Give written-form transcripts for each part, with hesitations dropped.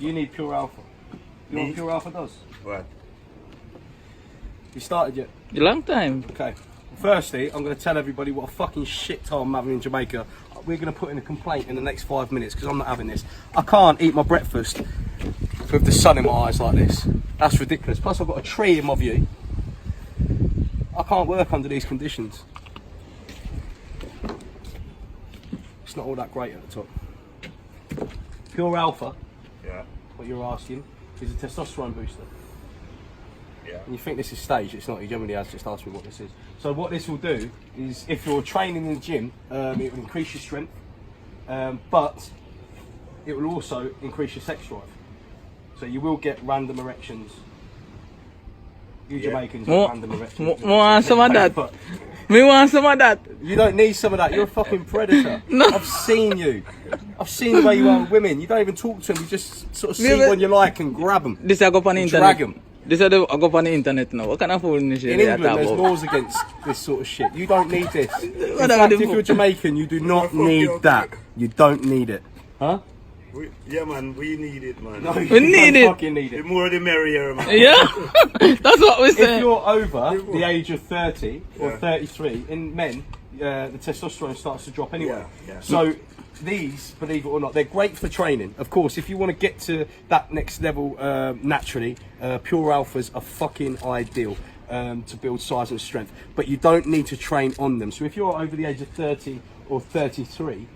You need Pure Alpha. You know what Pure Alpha does? What? You started yet? A long time. Okay. Firstly, I'm going to tell everybody what a fucking shit time I'm having in Jamaica. We're going to put in a complaint in the next 5 minutes because I'm not having this. I can't eat my breakfast with the sun in my eyes like this. That's ridiculous. Plus, I've got a tree in my view. I can't work under these conditions. It's not all that great at the top. Pure Alpha, Yeah. what you're asking, is a testosterone booster. Yeah. And you think this is staged, it's not. He generally has just asked me what this is. So what this will do is, if you're training in the gym, it will increase your strength, but it will also increase your sex drive. So you will get random erections. You Jamaicans get random erections. Want some of that? Me want some of that. You don't need some of that. You're a fucking predator. No. I've seen you. I've seen the way you are with women. You don't even talk to them. You just sort of see one you like and grab them. This I go on the Drag internet. them. This I go on the internet now. What kind of foolishness In is England, that there's about? laws against this sort of shit. You don't need this. In What fact, are the if you're Jamaican, you do not need that. You don't need it. Huh? Yeah, man, we need it, man. No, you We need don't it. fucking need The it. more the merrier, man. Yeah, that's what we If say. you're over the age of 30 or Yeah. 33, in men, the testosterone starts to drop anyway. Yeah, yeah. So these, believe it or not, they're great for training. Of course, if you want to get to that next level naturally, Pure Alphas are fucking ideal to build size and strength. But you don't need to train on them. So if you're over the age of 30 or 33,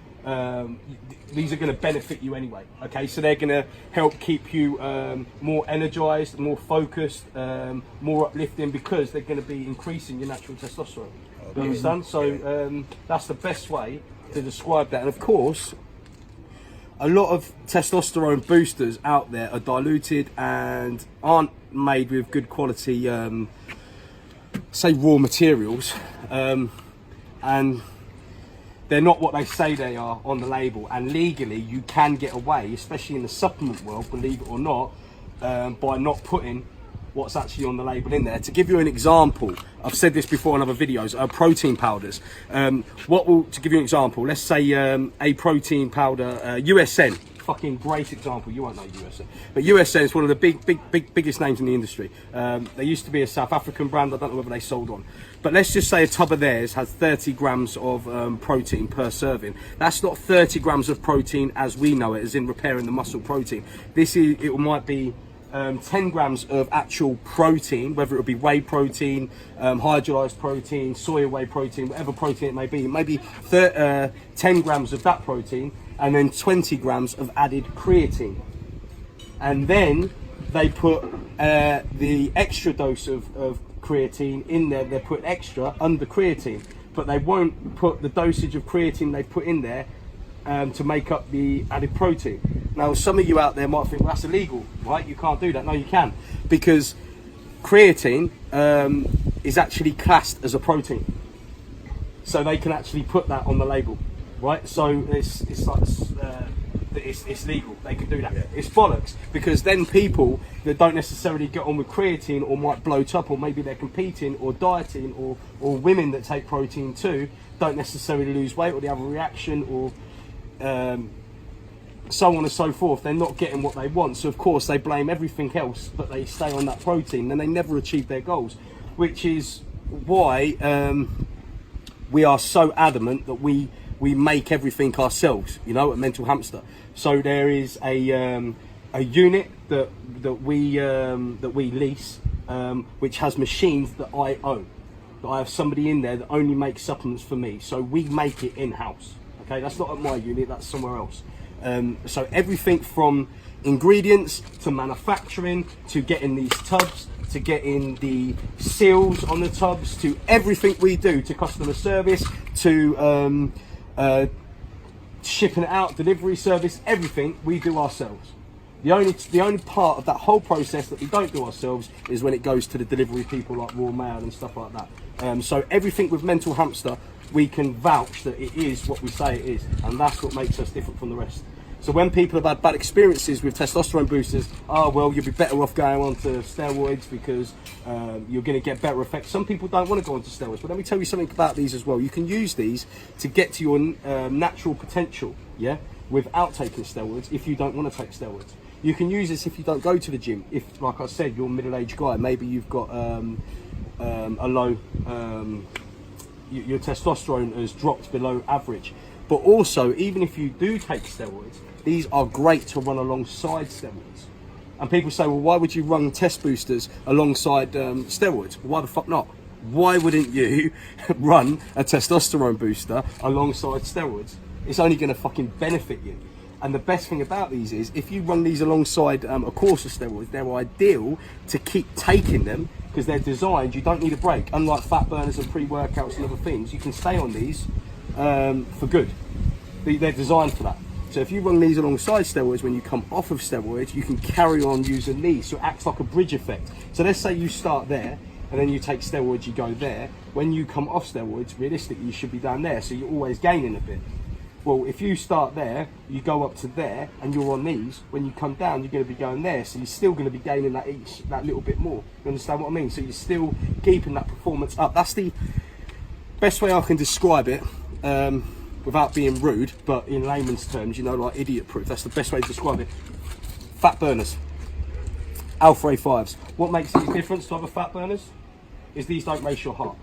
these are going to benefit you anyway. Okay, so they're going to help keep you more energized, more focused, more uplifting, because they're going to be increasing your natural testosterone. You understand? So that's the best way to describe that. And of course, a lot of testosterone boosters out there are diluted and aren't made with good quality, say, raw materials, and they're not what they say they are on the label. And legally, you can get away, especially in the supplement world, believe it or not, by not putting what's actually on the label in there. To give you an example, I've said this before in other videos, protein powders. To give you an example, let's say a protein powder, USN, fucking great example, you won't know USN, but USN is one of the biggest names in the industry. They used to be a South African brand, I don't know whether they sold on. But let's just say a tub of theirs has 30 grams of protein per serving. That's not 30 grams of protein as we know it, as in repairing the muscle protein. It might be 10 grams of actual protein, whether it would be whey protein, hydrolyzed protein, soy whey protein, whatever protein it may be. Maybe 10 grams of that protein, and then 20 grams of added creatine. And then they put the extra dose of creatine in there. They put extra under creatine, but they won't put the dosage of creatine they put in there to make up the added protein. Now, some of you out there might think, well, that's illegal, right? You can't do that. No, you can, because creatine is actually classed as a protein, so they can actually put that on the label, right? So it's like it's legal. They can do that. Yeah. It's bollocks, because then people that don't necessarily get on with creatine, or might bloat up, or maybe they're competing or dieting, or women that take protein too, don't necessarily lose weight, or they have a reaction, or so on and so forth. They're not getting what they want, so of course they blame everything else, but they stay on that protein, and they never achieve their goals, which is why we are so adamant that we make everything ourselves, you know, at Mental Hamster. So there is a unit that we lease, which has machines that I own. That I have somebody in there that only makes supplements for me. So we make it in-house. Okay, that's not at my unit, that's somewhere else. So everything from ingredients to manufacturing to getting these tubs, to getting the seals on the tubs, to everything we do, to customer service, to shipping it out, delivery service, everything we do ourselves. The only part of that whole process that we don't do ourselves is when it goes to the delivery people like Raw Mail and stuff like that. So everything with Mental Hamster, we can vouch that it is what we say it is, and that's what makes us different from the rest. So when people have had bad experiences with testosterone boosters, oh well, you'll be better off going on to steroids because you're going to get better effects. Some people don't want to go on to steroids, but let me tell you something about these as well. You can use these to get to your natural potential, yeah, without taking steroids if you don't want to take steroids. You can use this if you don't go to the gym. If, like I said, you're a middle-aged guy, maybe you've got a low, your testosterone has dropped below average. But also, even if you do take steroids, these are great to run alongside steroids. And people say, well, why would you run test boosters alongside steroids? Why the fuck not? Why wouldn't you run a testosterone booster alongside steroids? It's only going to fucking benefit you. And the best thing about these is, if you run these alongside a course of steroids, they're ideal to keep taking them because they're designed, you don't need a break. Unlike fat burners and pre-workouts and other things, you can stay on these for good. They're designed for that. So if you run these alongside steroids, when you come off of steroids, you can carry on using these. So it acts like a bridge effect. So let's say you start there, and then you take steroids, you go there. When you come off steroids, realistically, you should be down there. So you're always gaining a bit. Well, if you start there, you go up to there, and you're on these, when you come down, you're going to be going there. So you're still going to be gaining that little bit more. You understand what I mean? So you're still keeping that performance up. That's the best way I can describe it. Without being rude, but in layman's terms, you know, like idiot proof. That's the best way to describe it. Fat burners, Alpha A5s. What makes these different to other fat burners is these don't race your heart.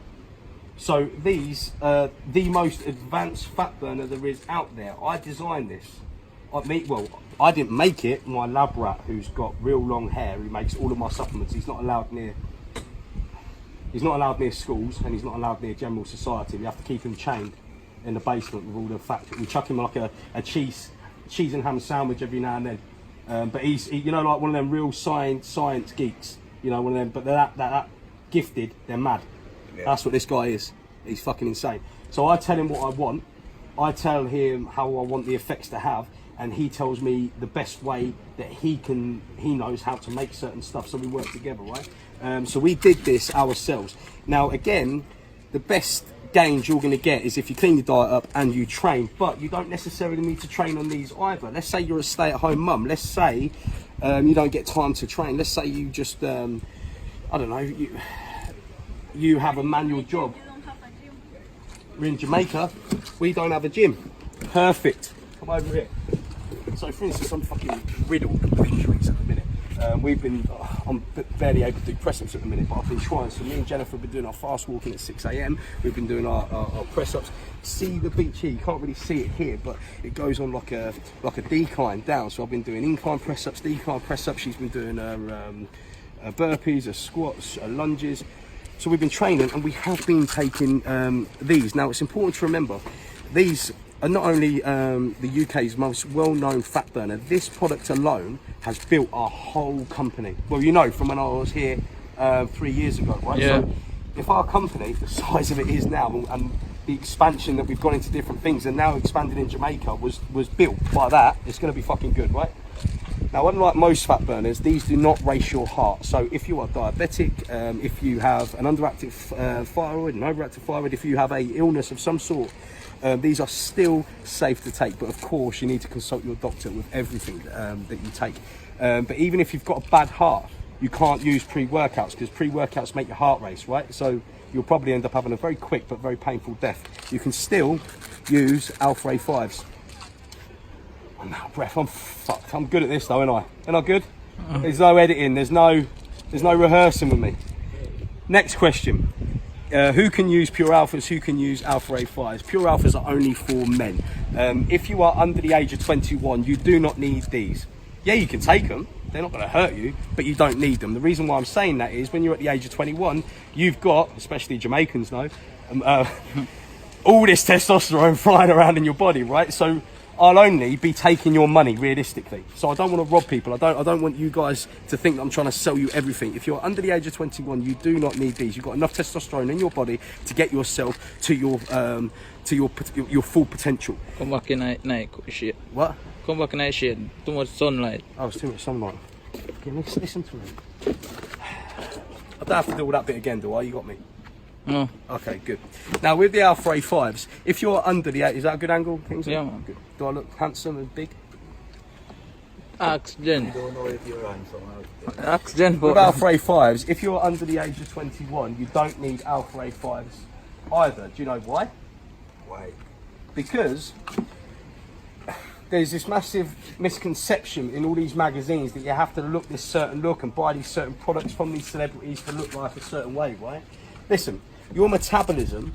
So these are the most advanced fat burner there is out there. I designed this. I didn't make it. My lab rat, who's got real long hair, who makes all of my supplements, he's not allowed near schools, and he's not allowed near general society. We have to keep him chained in the basement with all the factory. We chuck him like a cheese and ham sandwich every now and then. But he's you know, like one of them real science geeks. You know, one of them. But they're that gifted. They're mad. Yeah. That's what this guy is. He's fucking insane. So I tell him what I want. I tell him how I want the effects to have, and he tells me the best way that he knows how to make certain stuff. So we work together, right? So we did this ourselves. Now again, the best gains you're going to get is if you clean your diet up and you train, but you don't necessarily need to train on these either. Let's say you're a stay-at-home mum. Let's say you don't get time to train. Let's say you just I don't know, you have a manual job. We're in Jamaica, we don't have a gym. Perfect. Come over here. So for instance, I'm fucking riddled with injuries at the minute. I'm barely able to do press-ups at the minute, but I've been trying. So me and Jennifer have been doing our fast walking at 6 a.m. We've been doing our press-ups. See the beach here, you can't really see it here, but it goes on like a decline down. So I've been doing incline press-ups, decline press-ups. She's been doing her burpees, her squats, her lunges. So we've been training, and we have been taking these. Now it's important to remember, these are not only the UK's most well-known fat burner. This product alone has built our whole company. Well, you know, from when I was here 3 years ago, right? Yeah. So if our company, the size of it is now, and the expansion that we've gone into different things, and now expanding in Jamaica, was built by that, it's going to be fucking good, right? Now, unlike most fat burners, these do not race your heart. So if you are diabetic, if you have an underactive thyroid, an overactive thyroid, if you have a illness of some sort, these are still safe to take. But of course, you need to consult your doctor with everything that you take. But even if you've got a bad heart, you can't use pre-workouts, because pre-workouts make your heart race, right? So you'll probably end up having a very quick but very painful death. You can still use Alpha A5s. I'm out of breath. I'm fucked. I'm good at this though, ain't I? Ain't I good? There's no editing. There's no rehearsing with me. Next question. Who can use Pure Alphas? Who can use Alpha A5s? Pure Alphas are only for men. If you are under the age of 21, you do not need these. Yeah, you can take them. They're not going to hurt you, but you don't need them. The reason why I'm saying that is when you're at the age of 21, you've got, especially Jamaicans know, all this testosterone flying around in your body, right? So I'll only be taking your money realistically. So I don't want to rob people. I don't want you guys to think that I'm trying to sell you everything. If you're under the age of 21, you do not need these. You've got enough testosterone in your body to get yourself to your full potential. Come back in night shade. What? Come back in night shade. Too much sunlight. Oh, it's too much sunlight. Okay, listen to me. I don't have to do all that bit again, do I? You got me? No. Okay, good. Now with the Alpha A5s, if you're under the age, is that a good angle? Yeah, man. Good. Do I look handsome and big? Ask Jen. I don't know if you're handsome. Ask Jen for With Alpha A5s, if you're under the age of 21, you don't need Alpha A5s either. Do you know why? Why? Because there's this massive misconception in all these magazines that you have to look this certain look and buy these certain products from these celebrities to look like a certain way, right? Listen, your metabolism,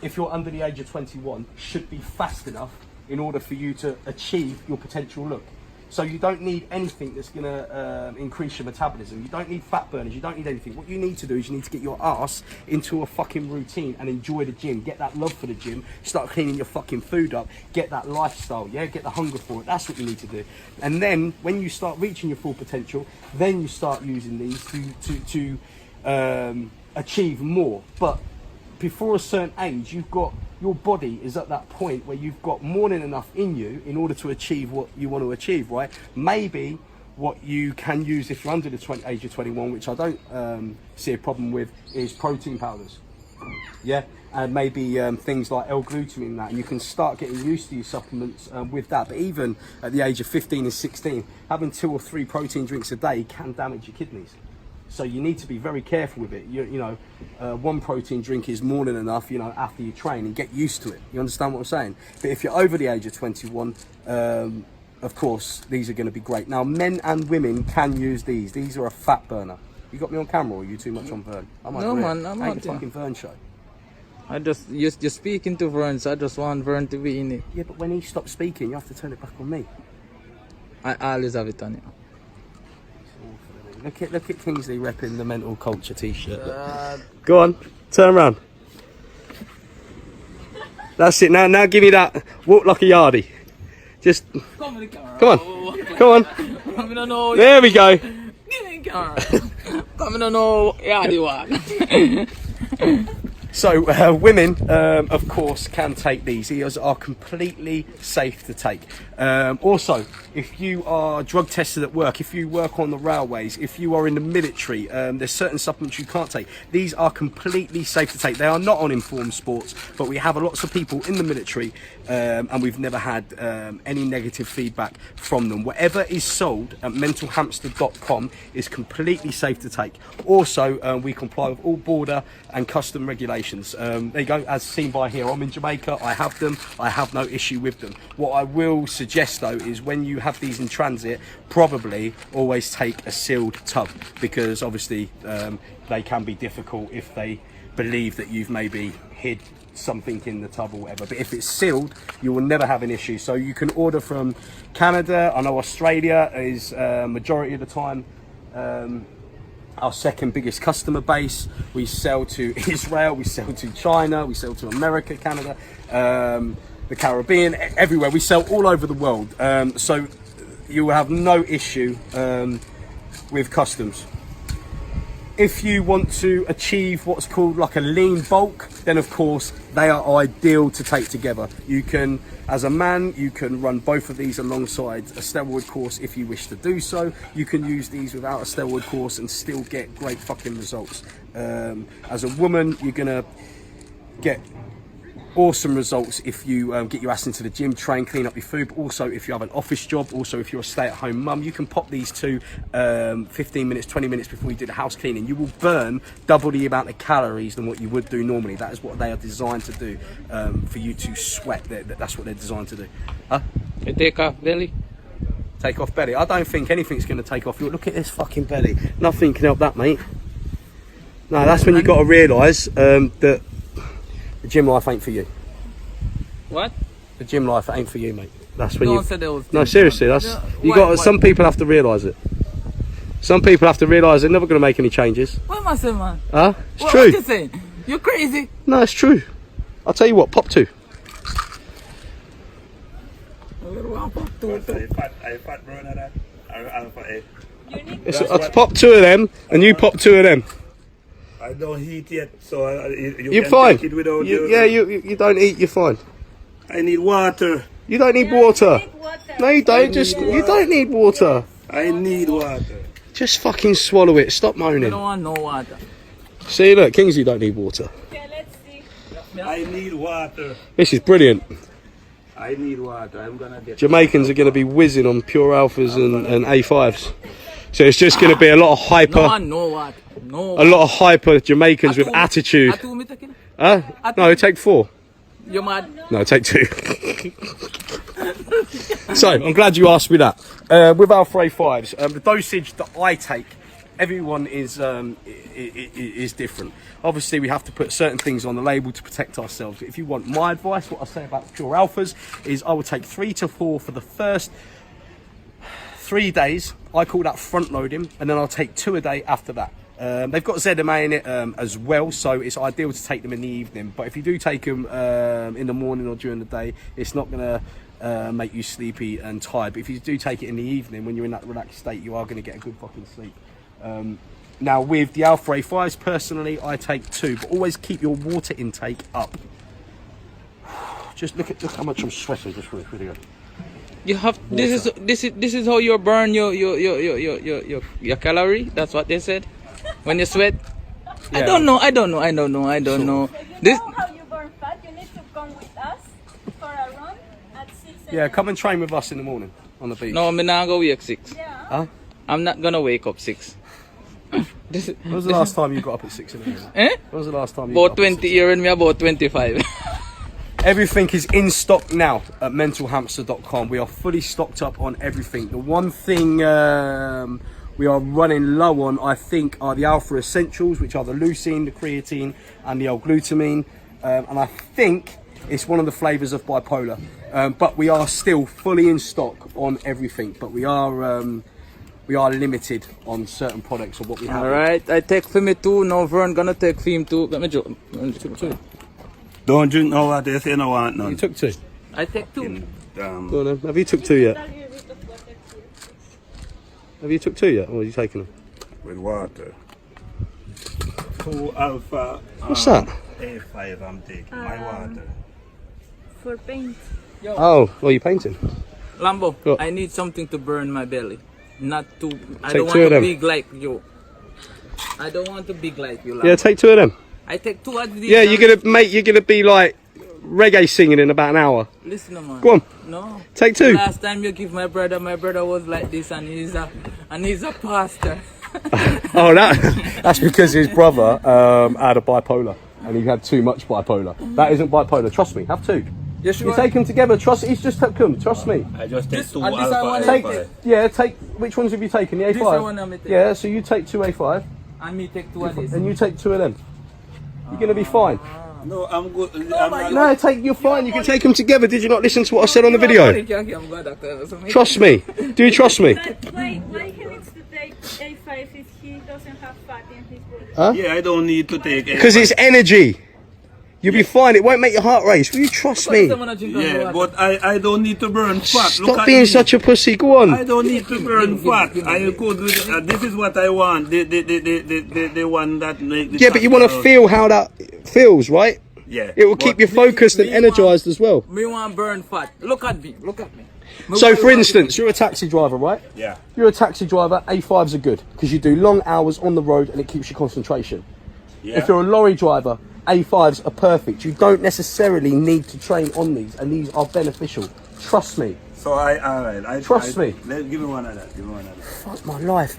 if you're under the age of 21, should be fast enough in order for you to achieve your potential look. So you don't need anything that's going to increase your metabolism. You don't need fat burners. You don't need anything. What you need to do is you need to get your ass into a fucking routine and enjoy the gym. Get that love for the gym. Start cleaning your fucking food up. Get that lifestyle. Yeah, get the hunger for it. That's what you need to do. And then when you start reaching your full potential, then you start using these to achieve more. But before a certain age, your body is at that point where you've got more than enough in you in order to achieve what you want to achieve, right? Maybe what you can use if you're under the age of 21, which I don't see a problem with, is protein powders. Yeah, and maybe things like L-glutamine and that, and you can start getting used to your supplements with that. But even at the age of 15 and 16, having 2 or 3 protein drinks a day can damage your kidneys. So you need to be very careful with it. You know, one protein drink is more than enough, you know, after you train, and get used to it. You understand what I'm saying? But if you're over the age of 21, of course, these are going to be great. Now, men and women can use these. These are a fat burner. You got me on camera, or are you too much on Vern? No, man, I'm not. not. The fucking Vern show. I just, you're speaking to Vern, so I just want Vern to be in it. Yeah, but when he stops speaking, you have to turn it back on me. I always have it on you. Look at Kingsley repping the mental culture t-shirt. Go on, turn around. That's it. Now give me that. Walk like a yardie. Just come on. There we go. So women, of course, can take these. These are completely safe to take. Also, if you are drug tested at work, if you work on the railways, if you are in the military, there's certain supplements you can't take. These are completely safe to take. They are not on Informed Sports, but we have lots of people in the military, and we've never had any negative feedback from them. Whatever is sold at mentalhamster.com is completely safe to take. Also, we comply with all border and custom regulations. There you go, as seen by here. I'm in Jamaica, I have them, I have no issue with them. What I will suggest though is when you have these in transit, probably always take a sealed tub, because obviously they can be difficult if they believe that you've maybe hid something in the tub or whatever. But if it's sealed, you will never have an issue. So you can order from Canada. I know Australia is majority of the time our second biggest customer base. We sell to Israel, we sell to China, we sell to America, Canada, the Caribbean, everywhere. We sell all over the world. So you will have no issue with customs. If you want to achieve what's called like a lean bulk, then of course they are ideal to take together. You can, as a man, you can run both of these alongside a steroid course if you wish to do so. You can use these without a steroid course and still get great fucking results. As a woman, you're gonna get awesome results if you get your ass into the gym, train, clean up your food. But also if you have an office job, also if you're a stay-at-home mum, you can pop these to 15 minutes, 20 minutes before you do the house cleaning. You will burn double the amount of calories than what you would do normally. That is what they are designed to do, for you to sweat. That's what they're designed to do. Huh? You take off belly? Take off belly? I don't think anything's going to take off your... Look at this fucking belly. Nothing can help that, mate. No, that's when you've got to realise that the gym life ain't for you. What? The gym life ain't for you, mate. That's when No you. one said there was No, seriously, that's you Why- got. why- Some people have to realise it. Some people have to realise they're never going to make any changes. What am I saying, man? Huh? It's What true. you saying? You're crazy. No, it's true. I'll tell you what. Pop 2. I fat bro na that. Alpha A. I'll pop 2 of them, and you pop 2 of them. I don't eat yet, so you You're can fine. take it without You don't eat. You're fine. I need water. You don't need water. No, you don't. You don't need water. I need water. Just fucking swallow it. Stop I moaning. don't want no water. See, look, Kingsley don't need water. Okay, let's see. I need water. This is brilliant. I need water. I'm gonna get. Jamaicans are going to be whizzing on pure alphas and A5s. So it's just going to be a lot of hyper, No one, no water. No. a lot of hyper Jamaicans with attitude. Atu me taking? Huh? No, take 4. You mad? No, take 2. So I'm glad you asked me that. With Alpha A5s, the dosage that I take, everyone is different. Obviously, we have to put certain things on the label to protect ourselves. But if you want my advice, what I say about pure alphas is I would take 3 to 4 for the first 3 days. I call that front loading, and then I'll take 2 a day after that. They've got ZMA in it as well, so it's ideal to take them in the evening. But if you do take them in the morning or during the day, it's not going to make you sleepy and tired. But if you do take it in the evening, when you're in that relaxed state, you are going to get a good fucking sleep. Now with the Alpha A5s, personally, I take 2, but always keep your water intake up. Just look how much I'm sweating just for this video. You have this is how you burn your calorie. That's what they said. When you sweat. Yeah. I don't know. This. If you know how you burn fat, you need to come with us for a run at 6 a.m. Yeah, come and train with us in the morning on the beach. No, I'm not gonna wake 6. Yeah. Huh? I'm not gonna wake up 6. This is, When was the last time you got up at 6 in the morning? eh? When was the last time you About got up at 6? 20 years and me about 25. Everything is in stock now at mentalhamster.com. We are fully stocked up on everything. The one thing we are running low on, I think, are the Alpha Essentials, which are the leucine, the creatine, and the L-glutamine. And I think it's one of the flavours of bipolar. But we are still fully in stock on everything. But we are limited on certain products of what we have. Alright, I take for me too. Now Vern gonna take for him too. Let me joke. Don't drink no water if you don't want none. You took 2. I take 2. Go on then. Have you took 2 yet? Have you took 2 yet? Or are you taking them? With water. 2 alpha. What's that? A5 I'm taking. My water. For paint. Oh, well, you're painting. Lambo, Go. I need something to burn my belly. Not to. I Take don't 2 want of to them. big like you. I don't want to big like you, Lambo. Yeah, take 2 of them. I take 2 of these. Yeah, you're gonna be like reggae singing in about an hour. Listen, man. Go on, No. take 2. Last time you give my brother was like this, and he's a pastor. Oh, that's because his brother had a bipolar, and he had too much bipolar. That isn't bipolar. Trust me, have 2. You sure? You take them together. Trust. He's just took them. Trust me. I just take 2 and this I want alpha. to Take. Take. Which ones have you taken? The A5. This I want to take. Yeah. So you take 2 A5, And me take 2 of these. and you take 2 of them. You're gonna be fine. No, I'm good. No, you're fine. You can take them together. Did you not listen to what I said on the video? Trust me. Do you trust me? But why he needs to take A5 if he doesn't have fat in his body? Huh? Yeah, I don't need to take Because it's energy. You'll be fine. It won't make your heart race. Will you trust me? Yeah, but I don't need to burn fat. Look Stop at being me. such a pussy. Go on. I don't need to burn fat. I could. This is what I want. The one that make. The Yeah, but you want to feel how that feels, right? Yeah. It will keep you focused and energized as well. Me want burn fat. Look at me. Look at me. So, for instance, you're a taxi driver, right? Yeah. You're a taxi driver. A5s are good because you do long hours on the road and it keeps your concentration. Yeah. If you're a lorry driver, A5s are perfect. You don't necessarily need to train on these, and these are beneficial. Trust me. So alright. Trust me. Give me one of that. Give me one of that. Fuck my life.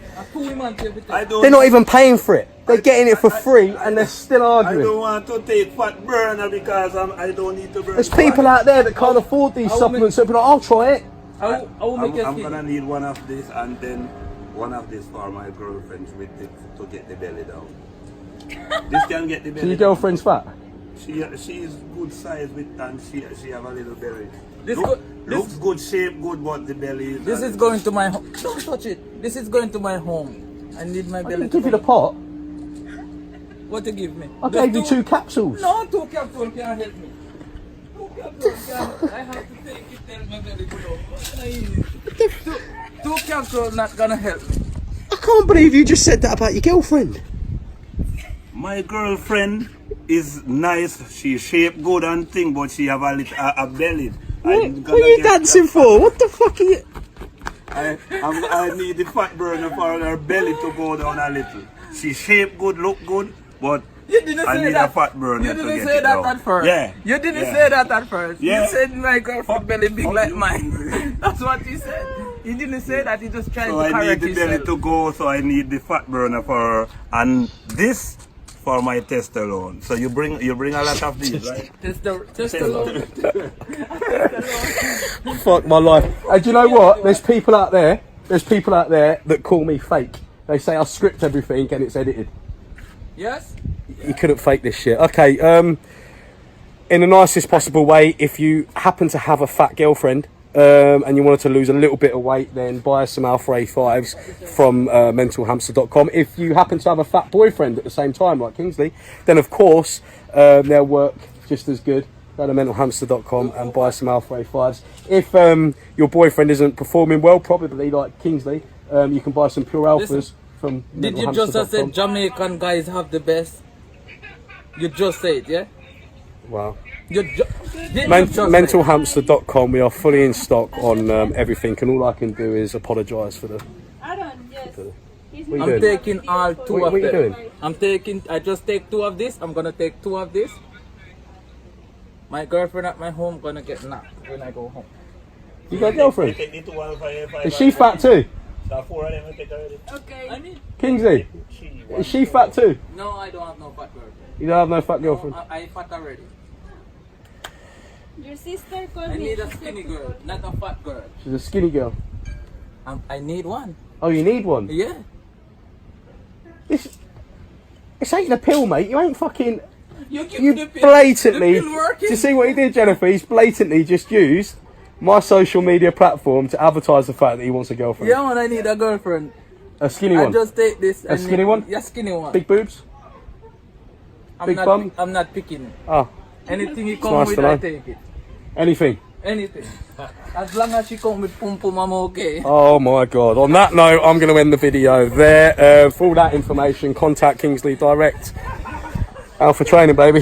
I don't. They're not even paying for it. They're getting it for free, and they're still I arguing. don't want to take fat burner because I don't need to burn. There's people out there that can't afford these supplements, so people are like, I'll try it. I'm gonna need one of this and then one of this for my girlfriends with it to get the belly down. This can get the belly. So your down. girlfriend's fat? She is good size with and she have a little belly. Looks Looks good shape, good, but the belly is. This is going to my home. Don't touch it. This is going to my home. I need my I belly. didn't give you the pot. What to give me? I gave you 2 capsules. No, 2 capsules can't help me. 2 capsules can't. I have to take it till my belly go down. 2 capsules not gonna help me. I can't believe you just said that about your girlfriend. My girlfriend is nice. She shape good and thing, but she have a little a belly. What are you dancing for? What the fuck are you? I need the fat burner for her belly to go down a little. She shape good, look good, but You didn't I say need that. a fat burner You to didn't get say it that down. at first. Yeah. You didn't Yeah. say that at first. Yeah. You said my girlfriend belly big like mine. That's what you said. You didn't say that. You just tried So to I need correct the belly yourself. to go, so I need the fat burner for her. And this for my test alone. So you bring a lot of these, right? Just alone. Fuck my life. And do you know what? There's people out there that call me fake. They say I script everything and it's edited. Yes? You couldn't fake this shit. Okay, in the nicest possible way, if you happen to have a fat girlfriend and you wanted to lose a little bit of weight, then buy some Alpha A5s from mentalhamster.com. If you happen to have a fat boyfriend at the same time, like Kingsley, then of course they'll work just as good. Go to mentalhamster.com and buy some Alpha A5s. If your boyfriend isn't performing well, probably like Kingsley, you can buy some pure alphas. Listen, from did you just say Jamaican guys have the best? You just said, yeah? Wow. Mentalhamster.com. We are fully in stock on everything, and all I can do is apologise for the. Aaron, yes. What are you I'm doing? taking all two What of are you them. doing? I just take 2 of this. I'm gonna take 2 of this. My girlfriend at my home gonna get knocked when I go home. You got a girlfriend? Take the 2 Alpha A5. Is she fat too? So 4 of them I take already. Okay. Kingsley, is she fat too? No, I don't have no fat girlfriend. You don't have no fat girlfriend? No, I fat already. Your sister called I me. need a skinny girl, not a fat girl. She's a skinny girl. I need one. Oh, you need one? Yeah. This ain't the pill, mate. You ain't fucking. You give You the pill. blatantly. The pill working. Do you see what he did, Jennifer? He's blatantly just used my social media platform to advertise the fact that he wants a girlfriend. Yeah, man, I need a girlfriend. A skinny I one. just take this. A skinny one? Yeah, skinny one. Big boobs? big bum? I'm not picking. Oh, Anything you nice come with, to know. I take it. anything. Anything. As long as she come with pum pum, I'm okay. Oh my god. On that note, I'm going to end the video there. For all that information, contact Kingsley direct. Alpha training, baby.